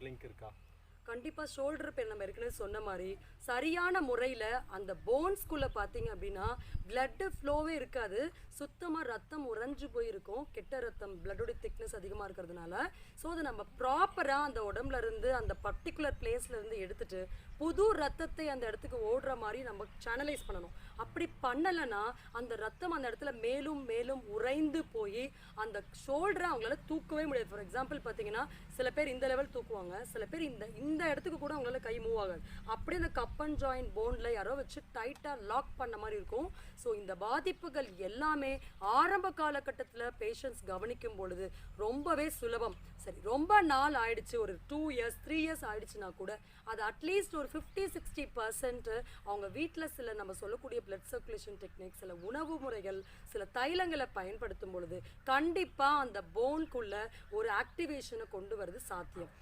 Link இருக்கா? கண்டிப்பாக shoulder pain நம்ம ஏற்கனவே சொன்ன மாதிரி சரியான முறையில் அந்த போன்ஸ்குள்ளே பார்த்தீங்க அப்படின்னா பிளட்டு ஃப்ளோவே இருக்காது, சுத்தமாக ரத்தம் உறைஞ்சு போயிருக்கும், கெட்ட ரத்தம் பிளட்டோட திக்னஸ் அதிகமாக இருக்கிறதுனால. ஸோ அதை நம்ம ப்ராப்பராக அந்த உடம்புல இருந்து அந்த பர்டிகுலர் பிளேஸ்லேருந்து எடுத்துட்டு புது ரத்தத்தை அந்த இடத்துக்கு ஓடுற மாதிரி நம்ம சேனலைஸ் பண்ணணும். அப்படி பண்ணலைன்னா அந்த ரத்தம் அந்த இடத்துல மேலும் மேலும் உறைந்து போய் அந்த ஷோல்டரை அவங்களால தூக்கவே முடியாது. ஃபார் எக்ஸாம்பிள் பார்த்தீங்கன்னா சில பேர் இந்த லெவல் தூக்குவாங்க, சில பேர் இந்த இந்த இடத்துக்கு கூட அவங்களால கை மூவ் ஆகாது. அப்படியே அந்த கப் அண்ட் ஜாயின் போனில் யாரோ வச்சு டைட்டாக லாக் பண்ண மாதிரி இருக்கும். ஸோ இந்த பாதிப்புகள் எல்லாமே ஆரம்ப காலகட்டத்தில் பேஷண்ட்ஸ் கவனிக்கும் பொழுது ரொம்பவே சுலபம். சரி, ரொம்ப நாள் ஆயிடுச்சு, ஒரு 2 years 3 years ஆயிடுச்சுன்னா கூட அது அட்லீஸ்ட் ஒரு 50-60% அவங்க வீட்டில் சில நம்ம சொல்லக்கூடிய பிளட் சர்க்குலேஷன் டெக்னிக், சில உணவு முறைகள், சில தைலங்களை பயன்படுத்தும் பொழுது கண்டிப்பாக அந்த போன்குள்ள ஒரு ஆக்டிவேஷனை கொண்டு வரது சாத்தியம்.